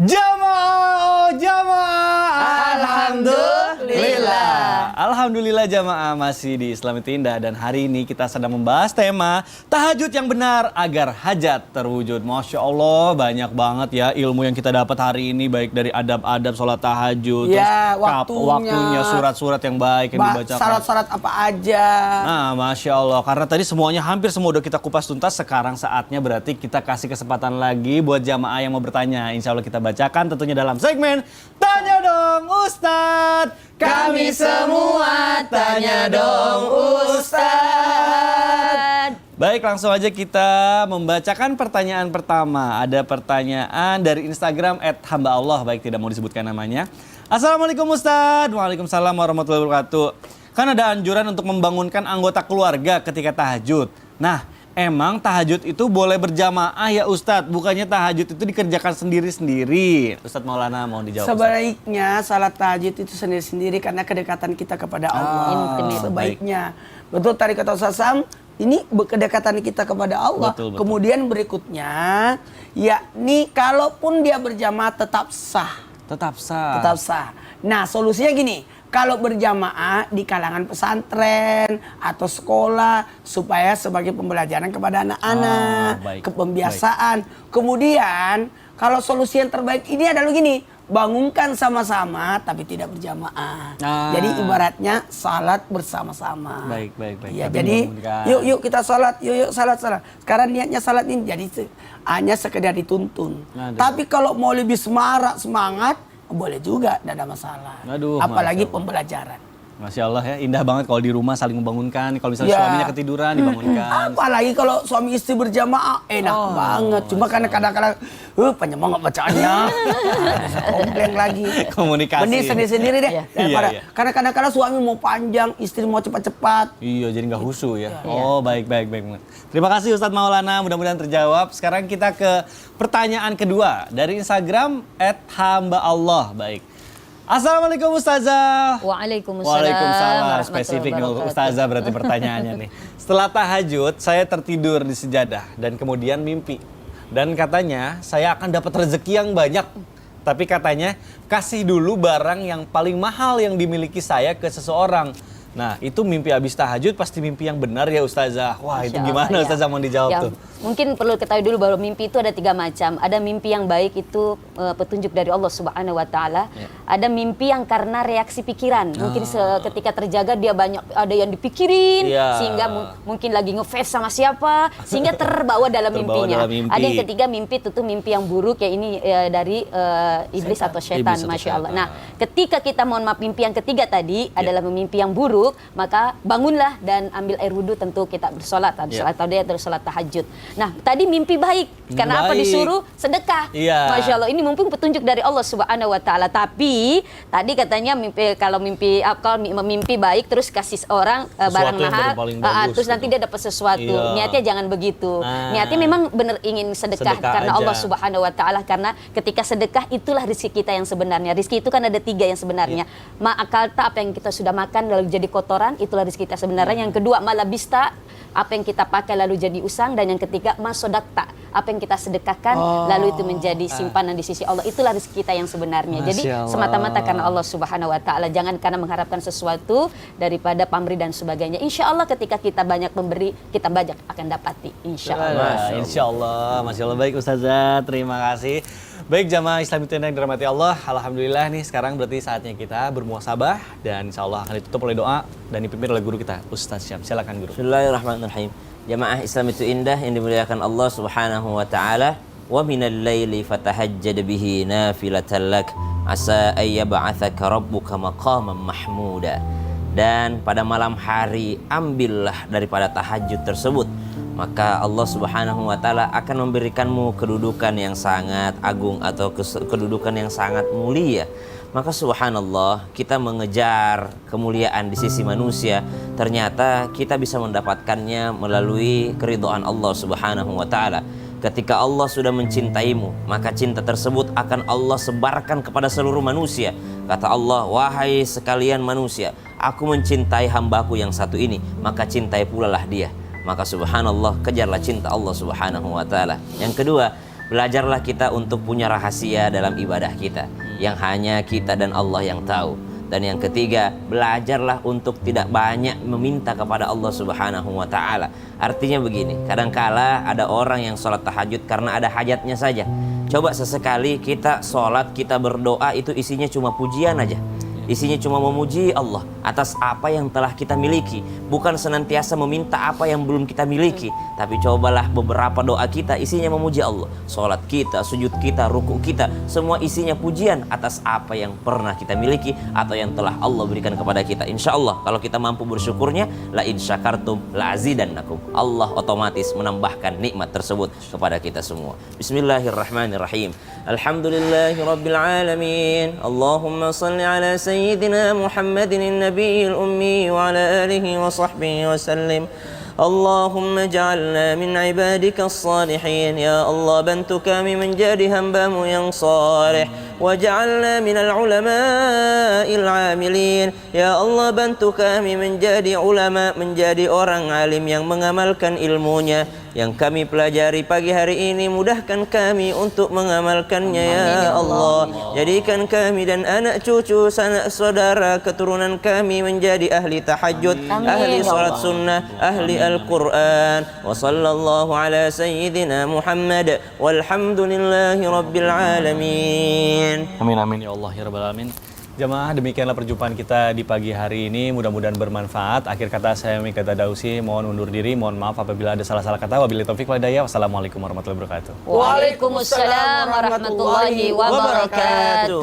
Jamaah, jamaah, Alhamdulillah. Alhamdulillah jamaah masih di Islam itu Indah. Dan hari ini kita sedang membahas tema tahajud yang benar agar hajat terwujud. Masya Allah banyak banget ya ilmu yang kita dapat hari ini. Baik dari adab-adab sholat tahajud, Ya, terus waktunya, surat-surat yang baik yang dibacakan. Syarat-syarat apa aja. Nah, Masya Allah. Karena tadi semuanya hampir semua udah kita kupas tuntas. Sekarang saatnya berarti kita kasih kesempatan lagi buat jamaah yang mau bertanya. Insya Allah kita bacakan tentunya dalam segmen Tanya Dong Ustadz. Kami semua tanya dong Ustadz. Baik, langsung aja kita membacakan pertanyaan pertama. Ada pertanyaan dari Instagram @hamba_Allah. Baik, tidak mau disebutkan namanya. Assalamualaikum Ustadz. Waalaikumsalam warahmatullahi wabarakatuh. Kan ada anjuran untuk membangunkan anggota keluarga ketika tahajud. Nah, emang tahajud itu boleh berjamaah ya Ustadz? Bukannya tahajud itu dikerjakan sendiri-sendiri? Ustadz Maulana mau dijawab. Sebaiknya salat tahajud itu sendiri-sendiri karena kedekatan kita kepada Allah. Sebaiknya. Betul tadi kata Ustaz Sam, ini kedekatan kita kepada Allah. Betul. Kemudian berikutnya, yakni kalaupun dia berjamaah tetap sah. Tetap sah. Tetap sah. Nah, solusinya gini. Kalau berjamaah di kalangan pesantren atau sekolah supaya sebagai pembelajaran kepada anak-anak, kepembiasaan. Kemudian kalau solusi yang terbaik ini adalah gini, bangunkan sama-sama tapi tidak berjamaah. Jadi ibaratnya salat bersama-sama. Baik. Ya, jadi yuk kita salat, yuk salat. Sekarang niatnya salat ini jadi hanya sekedar dituntun. Tapi kalau mau lebih semangat boleh juga, tidak ada masalah. Apalagi pembelajaran. Masya Allah ya, indah banget kalau di rumah saling membangunkan. Kalau misalnya suaminya ketiduran, dibangunkan. Apalagi kalau suami istri berjamaah, enak banget. Cuma karena kadang-kadang, panjang bacaannya. Komplain lagi. Komunikasi. Mending sendiri-sendiri deh. Karena kadang-kadang suami mau panjang, istri mau cepat-cepat. Iya, jadi nggak husu ya. Oh, baik. Terima kasih Ustadz Maulana, mudah-mudahan terjawab. Sekarang kita ke pertanyaan kedua dari Instagram @hamba_Allah. Baik. Assalamualaikum Ustazah. Waalaikumsalam. Spesifik nih Ustazah berarti pertanyaannya nih. Setelah tahajud, saya tertidur di sejadah dan kemudian mimpi. Dan katanya saya akan dapat rezeki yang banyak. Tapi katanya kasih dulu barang yang paling mahal yang dimiliki saya ke seseorang. Nah, itu mimpi habis tahajud pasti mimpi yang benar ya Ustazah. Wah, itu gimana Ustazah mau dijawab tuh? Mungkin perlu ketahui dulu bahwa mimpi itu ada 3 macam. Ada mimpi yang baik itu petunjuk dari Allah Subhanahu wa taala. Ada mimpi yang karena reaksi pikiran. Mungkin ketika terjaga dia banyak ada yang dipikirin sehingga mungkin lagi nge-face sama siapa sehingga terbawa dalam mimpinya. Ada yang ketiga mimpi itu mimpi yang buruk ya ini dari iblis atau setan, Masya Allah. Nah, ketika kita mohon maaf mimpi yang ketiga tadi adalah mimpi yang buruk, maka bangunlah dan ambil air wudhu, tentu kita bersolat, sholat taudiyah atau sholat tahajud. Nah, tadi mimpi baik, karena apa disuruh sedekah. Masya Allah, ini mumpung petunjuk dari Allah Subhanahu wa taala. Tapi tadi katanya kalau mimpi baik terus kasih orang barang mahal, terus nanti dia dapat sesuatu. Niatnya jangan begitu. Niatnya memang benar ingin sedekah karena Allah Subhanahu wa taala, karena ketika sedekah itulah rezeki kita yang sebenarnya. Rezeki itu kan ada 3 yang sebenarnya. Ma'akalta, apa yang kita sudah makan lalu jadi kotoran, itulah rezeki kita sebenarnya. Yang kedua, malabista, apa yang kita pakai lalu jadi usang. Dan yang ketiga, masodakta, apa yang kita sedekahkan lalu itu menjadi simpanan di sisi Allah, itulah rezeki kita yang sebenarnya. Jadi semata-mata karena Allah Subhanahu wa taala, jangan karena mengharapkan sesuatu daripada pamrih dan sebagainya. Insya Allah ketika kita banyak memberi, kita banyak akan dapati, insya Allah. Insya Allah. Masya Allah. Baik Ustazah, terima kasih. Baik jamaah Islam itu yang dirahmati Allah, alhamdulillah nih sekarang berarti saatnya kita bermuhasabah dan insya Allah akan ditutup oleh doa dan dipimpin oleh guru kita Ustaz Syam. Silakan guru. Bismillahirrahmanirrahim. Jamaah Islam itu indah yang dimuliakan Allah Subhanahu wa taala. Wa minal laili fatahajjad bihi nafilatan lak asa ayyab'atsaka rabbuka maqaman mahmuda. Dan pada malam hari ambillah daripada tahajud tersebut, maka Allah Subhanahu wa taala akan memberikanmu kedudukan yang sangat agung atau kedudukan yang sangat mulia. Maka subhanallah, kita mengejar kemuliaan di sisi manusia, ternyata kita bisa mendapatkannya melalui keridhaan Allah Subhanahu wa taala. Ketika Allah sudah mencintaimu, maka cinta tersebut akan Allah sebarkan kepada seluruh manusia. Kata Allah, wahai sekalian manusia, aku mencintai hambaku yang satu ini, maka cintai pula lah dia. Maka subhanallah, kejarlah cinta Allah Subhanahu wa taala. Yang kedua, belajarlah kita untuk punya rahasia dalam ibadah kita yang hanya kita dan Allah yang tahu. Dan yang ketiga, belajarlah untuk tidak banyak meminta kepada Allah Subhanahu wa taala. Artinya begini, kadangkala ada orang yang sholat tahajud karena ada hajatnya saja. Coba sesekali kita sholat, kita berdoa itu isinya cuma pujian aja. Isinya cuma memuji Allah atas apa yang telah kita miliki, bukan senantiasa meminta apa yang belum kita miliki. Tapi cobalah beberapa doa kita isinya memuji Allah. Salat kita, sujud kita, ruku kita, semua isinya pujian atas apa yang pernah kita miliki atau yang telah Allah berikan kepada kita. Insya Allah kalau kita mampu bersyukurnya, la in syakartum la azidannakum. Allah otomatis menambahkan nikmat tersebut kepada kita semua. Bismillahirrahmanirrahim. Alhamdulillahirabbil alamin. Allahumma shalli ala سيدنا محمد النبي الأمي وعلى آله وصحبه وسلم. اللهم اجعلنا من عبادك الصالحين يا الله. bantu kami menjadi hamba-Mu yang saleh, waj'alna minal ulama'il 'amilin. Ya Allah, bantu kami menjadi ulama, menjadi orang alim yang mengamalkan ilmunya yang kami pelajari pagi hari ini. Mudahkan kami untuk mengamalkannya ya Allah. Jadikan kami dan anak cucu, sanak saudara, keturunan kami menjadi ahli tahajud, ahli salat sunnah, ahli Al-Quran. Wa sallallahu ala sayyidina Muhammad walhamdulillahi rabbil alamin. Amin amin ya Allah ya rabbal alamin. Jamaah, demikianlah perjumpaan kita di pagi hari ini. Mudah-mudahan bermanfaat. Akhir kata saya Mika Tadausi, mohon undur diri, mohon maaf apabila ada salah-salah kata. Wabillahi taufiq wal hidayah. Wassalamualaikum warahmatullahi wabarakatuh. Waalaikumsalam warahmatullahi wabarakatuh.